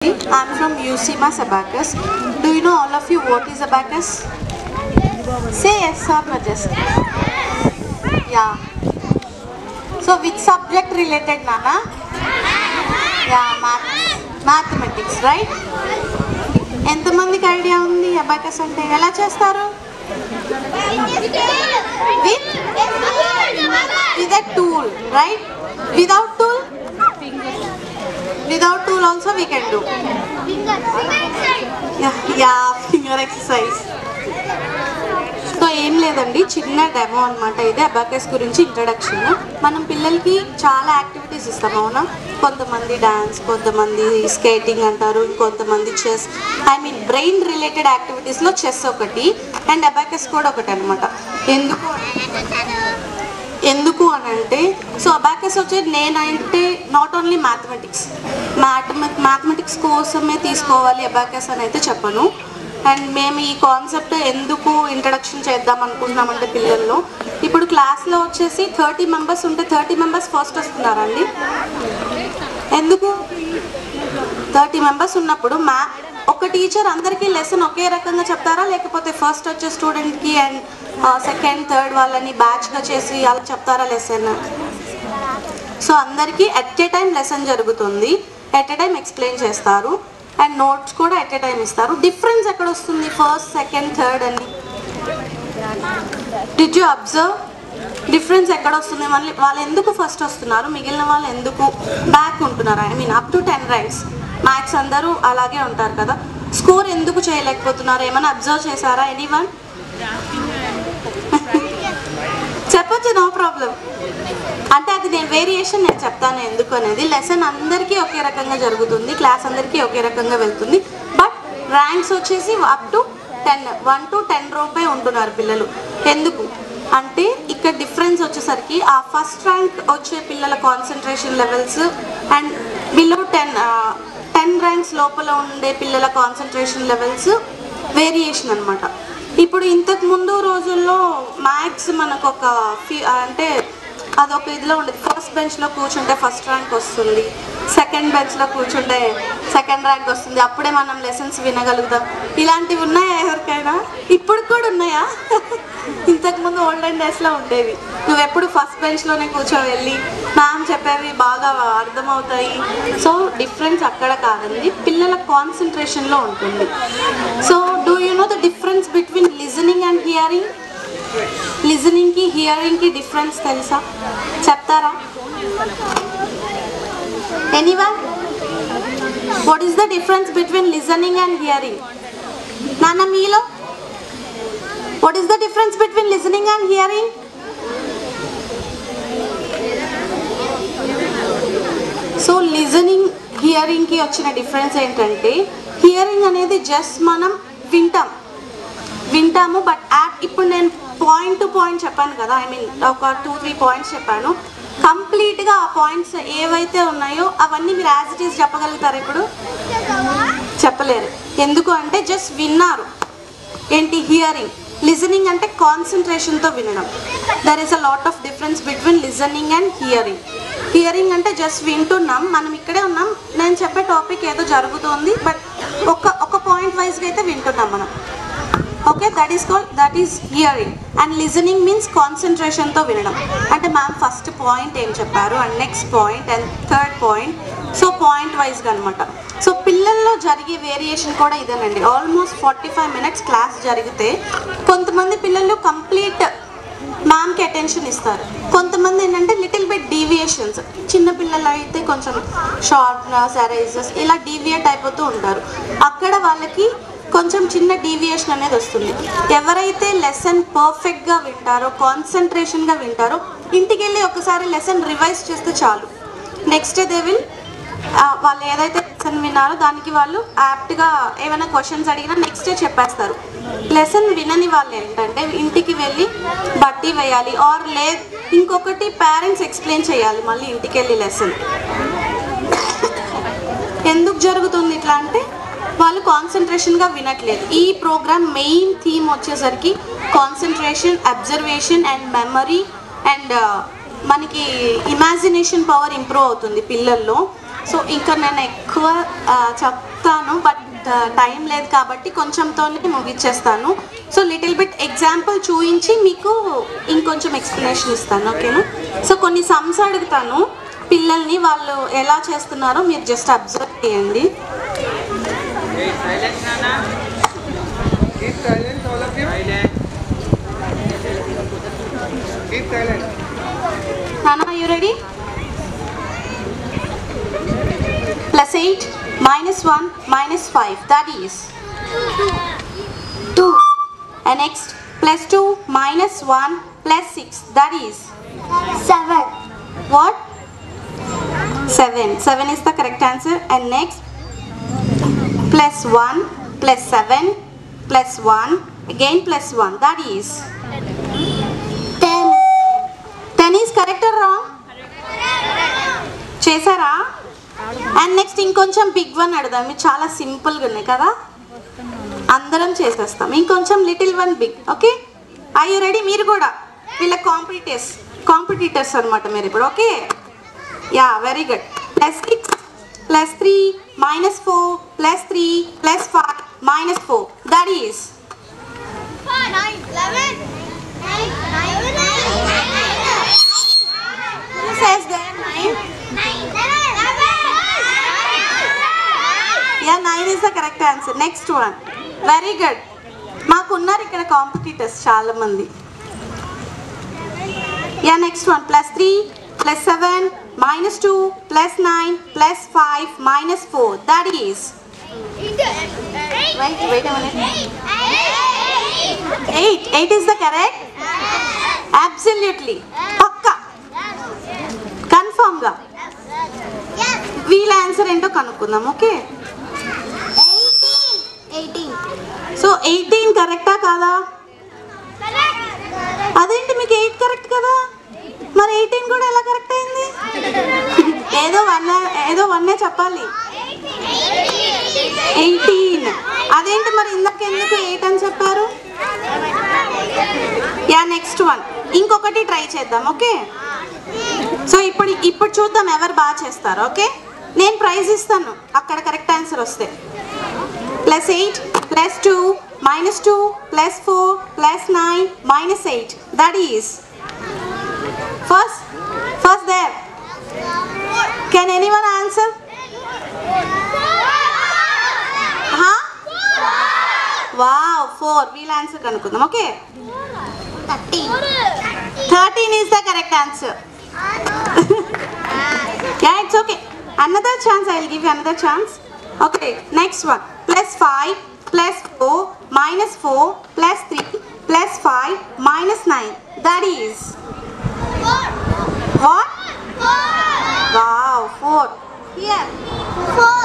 I'm from UCMAS Abacus. Do you know all of you what is Abacus? Say yes or no just. Yeah. So which subject related, Nana? Yeah, mathematics, right? ఎంతమందికి idea ఉంది abacus అంటే ఎలా చేస్తారు? with a tool, right? Without tool also we can do. Yeah, finger exercise. So ఏం లేదండి, చిన్న demo అనమాట ఇది. అబాకస్ గురించి ఇంట్రడక్షన్. మనం పిల్లలకి చాలా యాక్టివిటీస్ ఇస్తాం, అవునా? కొంతమంది డాన్స్, కొంతమంది స్కేటింగ్ అంటారు, ఇంకొంతమంది చెస్. బ్రెయిన్ రిలేటెడ్ యాక్టివిటీస్లో చెస్ ఒకటి అండ్ అబాకస్ కూడా ఒకటి అనమాట. ఎందుకు అని అంటే, సో అబాకస్ వచ్చేది నేనంటే నాట్ ఓన్లీ మ్యాథమెటిక్స్ కోసమే తీసుకోవాలి అబాకస్ అని అయితే చెప్పను. అండ్ మేము ఈ కాన్సెప్ట్ ఎందుకు ఇంట్రడక్షన్ చేద్దాం అనుకుంటున్నామంటే, పిల్లల్లో ఇప్పుడు క్లాస్లో వచ్చేసి 30 మెంబర్స్ ఉంటే 30 మెంబర్స్ ఫస్ట్ వస్తున్నారండి. ఎందుకు 30 మెంబర్స్ ఉన్నప్పుడు ఒక టీచర్ అందరికీ లెసన్ ఒకే రకంగా చెప్తారా, లేకపోతే ఫస్ట్ వచ్చే స్టూడెంట్కి అండ్ సెకండ్ థర్డ్ వాళ్ళని బ్యాచ్గా చేసి అలా చెప్తారా లెసన్? సో అందరికీ ఎట్ ఏ టైం లెసన్ జరుగుతుంది, ఎట్ ఏ టైం ఎక్స్ప్లెయిన్ చేస్తారు అండ్ నోట్స్ కూడా ఎట్ ఏ టైం ఇస్తారు. డిఫరెన్స్ ఎక్కడ వస్తుంది ఫస్ట్ సెకండ్ థర్డ్ అని? డిడ్ యూ అబ్జర్వ్ డిఫరెన్స్ ఎక్కడ వస్తుంది? మళ్ళీ వాళ్ళు ఎందుకు ఫస్ట్ వస్తున్నారు, మిగిలిన వాళ్ళు ఎందుకు బ్యాక్ ఉంటున్నారు? Up to 10 ranks. మ్యాథ్స్ అందరూ అలాగే ఉంటారు కదా, స్కోర్ ఎందుకు చేయలేకపోతున్నారు? ఏమైనా అబ్జర్వ్ చేశారా ఎనీవన్? చెప్పచ్చు, నో ప్రాబ్లం. అంటే అది వేరియేషన్ నేను చెప్తాను ఎందుకు అనేది. లెసన్ అందరికీ ఒకే రకంగా జరుగుతుంది, క్లాస్ అందరికీ ఒకే రకంగా వెళ్తుంది, బట్ ర్యాంక్స్ వచ్చేసి అప్ టు 1 to 10 రూపే ఉంటున్నారు పిల్లలు. ఎందుకు అంటే ఇక్కడ డిఫరెన్స్ వచ్చేసరికి ఆ ఫస్ట్ ర్యాంక్ వచ్చే పిల్లల concentration levels and below 10 ranks లోపల ఉండే పిల్లల కాన్సన్ట్రేషన్ లెవెల్స్ వేరియేషన్ అనమాట. ఇప్పుడు ఇంతకు ముందు రోజుల్లో మ్యాథ్స్ మనకు ఒక అంటే అదొక ఇదిలో ఉండేది. ఫస్ట్ బెంచ్లో కూర్చుంటే ఫస్ట్ ర్యాంక్ వస్తుంది, సెకండ్ బెంచ్లో కూర్చుంటే సెకండ్ ర్యాంక్ వస్తుంది, అప్పుడే మనం లెసన్స్ వినగలుగుతాం. ఇలాంటివి ఉన్నాయా ఎవరికైనా? ఇప్పుడు కూడా ఉన్నాయా? ఇంతకుముందు ఓల్డెన్ డేస్లో ఉండేవి. నువ్వు ఎప్పుడు ఫస్ట్ బెంచ్లోనే కూర్చోవెళ్ళి మ్యామ్ చెప్పేవి బాగా అర్థమవుతాయి. సో డిఫరెన్స్ అక్కడ కాదండి, పిల్లల కాన్సన్ట్రేషన్లో ఉంటుంది. So do you know the difference between listening and hearing? లిజనింగ్కి హియరింగ్కి డిఫరెన్స్ తెలుసా? చెప్తారా anyone? What is the difference between listening and hearing? నాన్న మీలో what is the difference between listening and hearing? So listening హియరింగ్కి వచ్చిన డిఫరెన్స్ ఏంటంటే, hearing అనేది జస్ట్ మనం వింటాము, బట్ ఇప్పుడు నేను పాయింట్ టు పాయింట్ చెప్పాను కదా, ఒక 2-3 పాయింట్స్ చెప్పాను. కంప్లీట్గా ఆ పాయింట్స్ ఏవైతే ఉన్నాయో అవన్నీ మీరు యాజ్ ఇట్ ఈస్ చెప్పగలుగుతారు? ఇప్పుడు చెప్పలేరు. ఎందుకు అంటే జస్ట్ విన్నారు. ఏంటి హియరింగ్? లిజనింగ్ అంటే కాన్సన్ట్రేషన్తో వినడం. There is a lot of difference between listening and hearing. Hearing అంటే జస్ట్ వింటున్నాం, మనం ఇక్కడే ఉన్నాం, నేను చెప్పే టాపిక్ ఏదో జరుగుతుంది, బట్ ఒక పాయింట్ వైజ్గా అయితే వింటున్నాం మనం. Okay, that is hearing. And listening means కాన్సన్ట్రేషన్తో వినడం. అంటే మ్యామ్ ఫస్ట్ పాయింట్ ఏం చెప్పారు and next point and third point, so point వైజ్గా అనమాట. సో పిల్లల్లో జరిగే వేరియేషన్ కూడా ఇదేనండి. ఆల్మోస్ట్ 45 మినిట్స్ క్లాస్ జరిగితే కొంతమంది పిల్లలు కంప్లీట్ మ్యామ్కి అటెన్షన్ ఇస్తారు, కొంతమంది ఏంటంటే లిటిల్ బిట్ డీవియేషన్స్. చిన్నపిల్లలు అయితే కొంచెం షార్ప్నెస్, ఎరేజర్స్ ఇలా డీవియేట్ అయిపోతూ ఉంటారు. అక్కడ వాళ్ళకి కొంచెం చిన్న డీవియేషన్ అనేది వస్తుంది. ఎవరైతే లెసన్ పర్ఫెక్ట్గా వింటారో, కాన్సన్ట్రేషన్గా వింటారో, ఇంటికి వెళ్ళి ఒకసారి లెసన్ రివైజ్ చేస్తే చాలు. నెక్స్ట్ దే విల్ వాళ్ళు ఏదైతే లెసన్ విన్నారో దానికి వాళ్ళు యాప్ట్గా ఏమైనా క్వశ్చన్స్ అడిగినా నెక్స్ట్ డే చెప్పేస్తారు. లెసన్ వినని వాళ్ళు ఏంటంటే ఇంటికి వెళ్ళి బట్టి వేయాలి, ఆర్ లేదు ఇంకొకటి పేరెంట్స్ ఎక్స్ప్లెయిన్ చేయాలి మళ్ళీ ఇంటికి వెళ్ళి లెసన్. ఎందుకు జరుగుతుంది ఇట్లా అంటే, వాళ్ళు కాన్సన్ట్రేషన్గా వినట్లేదు. ఈ ప్రోగ్రామ్ మెయిన్ థీమ్ వచ్చేసరికి concentration, observation and memory and మనకి ఇమాజినేషన్ పవర్ ఇంప్రూవ్ అవుతుంది పిల్లల్లో. సో ఇంకా నేను ఎక్కువ ఇస్తాను, బట్ టైం లేదు కాబట్టి కొంచెంతోనే ముగిచ్చేస్తాను. సో లిటిల్ బిట్ ఎగ్జాంపుల్ చూపించి మీకు ఇంకొంచెం ఎక్స్ప్లెనేషన్ ఇస్తాను, ఓకేనా? సో కొన్ని సమ్స్ అడుగుతాను పిల్లల్ని, వాళ్ళు ఎలా చేస్తున్నారో మీరు జస్ట్ అబ్జర్వ్ చేయండి. Nana, are you ready? Plus 8 minus 1 minus 5, that is 2. And next, plus 2 minus 1 plus 6, that is 7. what? 7. 7 is the correct answer. And next, plus 1 plus 7 plus 1 again plus 1, that is 10. 10 is correct or wrong? చేసారా? And next ఇంకొంచెం big one అడుగుదాం, మీరు చాలా సింపుల్గా ఉన్నాయి కదా, అందరం చేసేస్తాం. ఇంకొంచెం little one big, okay? I you ready? మీరు కూడా వీళ్ళ కాంపిటీటర్స్ అనమాట మీరు ఇప్పుడు, okay? Yeah, very good. Plus 6 plus 3 minus 4 plus 3 plus 5 minus 4, that is 9, 11, 9, 9. Who says that? 9? Yeah, 9 is the correct answer. Next one. Very good. మాకున్నారు ఇక్కడ competitors చాలా మంది. Yeah, next one. Plus 3 plus 7 minus 2 plus 9 plus 5 minus 4, that is wait a minute. 8 is the correct? Absolutely. పక్కా confirm గా వీళ్ళ answer ఏంటో కనుక్కుందాం, okay? 18. So 18 కరెక్టా కాదా? అదేంటి మీకు 8 కరెక్ట్ కదా, మరి 18 కూడా ఎలా కరెక్ట్ అయింది? ఏదో వన్నే చెప్పాలి. 18. అదేంటి మరి ఇందాక ఎందుకు 8 అని చెప్పారు? యా, నెక్స్ట్ వన్ ఇంకొకటి ట్రై చేద్దాం, ఓకే? సో ఇప్పుడు చూద్దాం ఎవరు బాగా చేస్తారు, ఓకే? నేను ప్రైజ్ ఇస్తాను అక్కడ కరెక్ట్ ఆన్సర్ వస్తే. Plus 8 plus 2 minus 2 plus 4 plus 9 minus 8, that is first there. Can anyone answer? Wow, 4. వీళ్ళ ఆన్సర్ కనుక్కుందాం, okay? 13 is the correct answer. Yeah, it's okay. Another chance, I will give you another chance. Okay, next one. Plus 5 plus 4 minus 4 plus 3 plus 5 minus 9, that is 4. what? 4. Wow, 4. Here 4.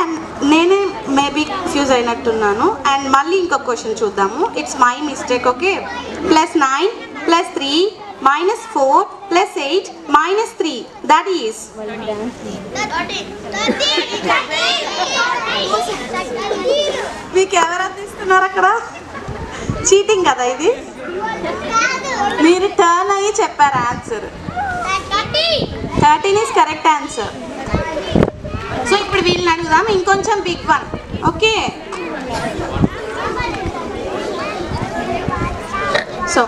And నేనే maybe confuse అయినట్టున్నాను. And మళ్ళీ ఇంకొక question చూద్దాము. It's my mistake, okay? Plus 9 plus 3 minus 4 plus 8 minus 3, that is మీకు ఎవరు అందిస్తున్నారు అక్కడ? Cheating కదా ఇది. మీరు టర్న్ అయ్యి చెప్పారు answer. 13 is correct answer. So ఇప్పుడు వీళ్ళని అడుగుదాం ఇంకొంచెం big one, okay? So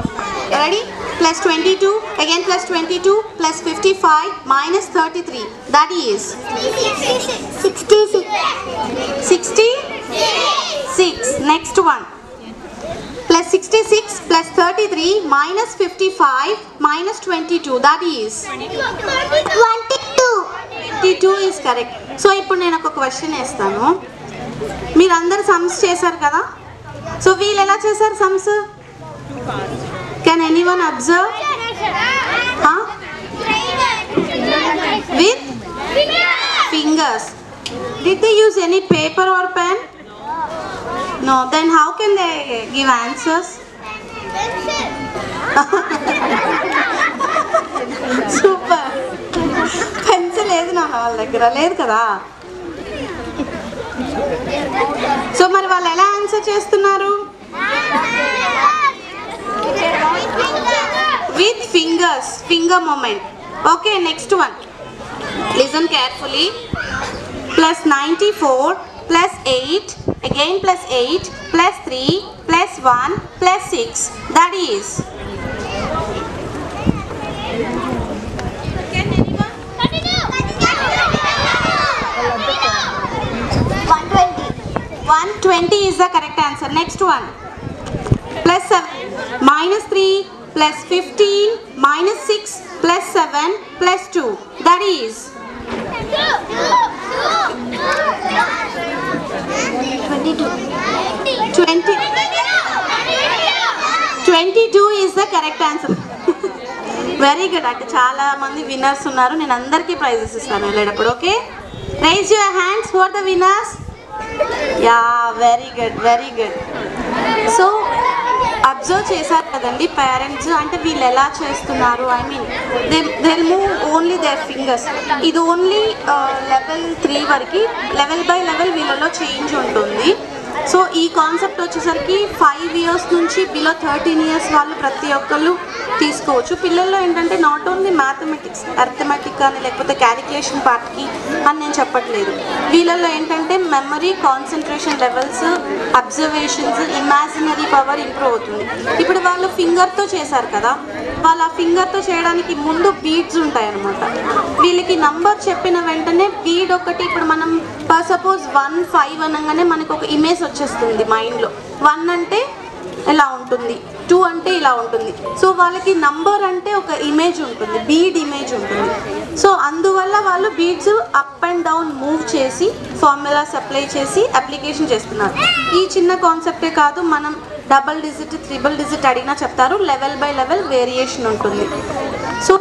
ready? Plus 22 again plus 22 plus 55 minus 33, that is 66. Next one. Plus 66 plus 33 minus 55 minus 22, that is 22 is correct. So ఇప్పుడు నేను ఒక క్వశ్చన్ వేస్తాను. మీరు అందరు సమ్స్ చేశారు కదా, సో వీళ్ళు ఎలా చేశారు sums? Can anyone observe? With fingers. Did they use any paper or pen? No. Then how can they give answers? Super. Pencil లేదు నా వాళ్ళ దగ్గర, లేదు కదా. సో మరి వాళ్ళు ఎలా ఆన్సర్ చేస్తున్నారు? With fingers, finger movement. Okay, next one. Listen carefully. Plus 94 plus 8, again plus 8 plus 3 plus 1 plus 6. That is. Can anyone? 120 is the correct answer. Next one. Plus 7 minus 3 plus 15 minus 6 plus 7 plus 2. That is. 22 is the correct answer. Very good. అంటే చాలా మంది winners ఉన్నారు. నేను అందరికీ prizes ఇస్తాను వెళ్ళేటప్పుడు. Okay, raise your hands for the winners. Yeah, very good, very good. So observe చేశారు కదండి పేరెంట్స్, అంటే వీళ్ళు ఎలా చేస్తున్నారు. I mean they move only their fingers. ఇది ఓన్లీ లెవెల్ 3 వరకు, లెవెల్ బై లెవెల్ వీళ్ళలో చేంజ్ ఉంటుంది. సో ఈ కాన్సెప్ట్ వచ్చేసరికి 5 years నుంచి బిలో 13 years వాళ్ళు ప్రతి ఒక్కళ్ళు తీసుకోవచ్చు. పిల్లల్లో ఏంటంటే నాట్ ఓన్లీ మ్యాథమెటిక్స్, అర్థమెటిక్ కానీ లేకపోతే క్యాలిక్యులేషన్ పార్ట్కి అని నేను చెప్పట్లేదు. వీళ్ళల్లో ఏంటంటే memory, concentration levels, observations, imaginary power improve అవుతుంది. ఇప్పుడు వాళ్ళు ఫింగర్తో చేశారు కదా, వాళ్ళు ఆ ఫింగర్తో చేయడానికి ముందు బీడ్స్ ఉంటాయన్నమాట. వీళ్ళకి నంబర్ చెప్పిన వెంటనే బీడ్ ఒకటి, ఇప్పుడు మనం సపోజ్ 1 5 అనగానే మనకు ఒక ఇమేజ్ వచ్చేస్తుంది మైండ్లో. 1 అంటే ఇలా ఉంటుంది, 2 అంటే ఇలా ఉంటుంది. సో వాళ్ళకి నంబర్ అంటే ఒక ఇమేజ్ ఉంటుంది, బీడ్ ఇమేజ్ ఉంటుంది. సో అందువల్ల వాళ్ళు beads up and down move చేసి ఫార్ములాస్ అప్లై చేసి అప్లికేషన్ చేస్తున్నారు. ఈ చిన్న కాన్సెప్టే కాదు, మనం డబుల్ డిజిట్, ట్రిపుల్ డిజిట్ అడిగినా చెప్తారు. లెవెల్ బై లెవెల్ వేరియేషన్ ఉంటుంది.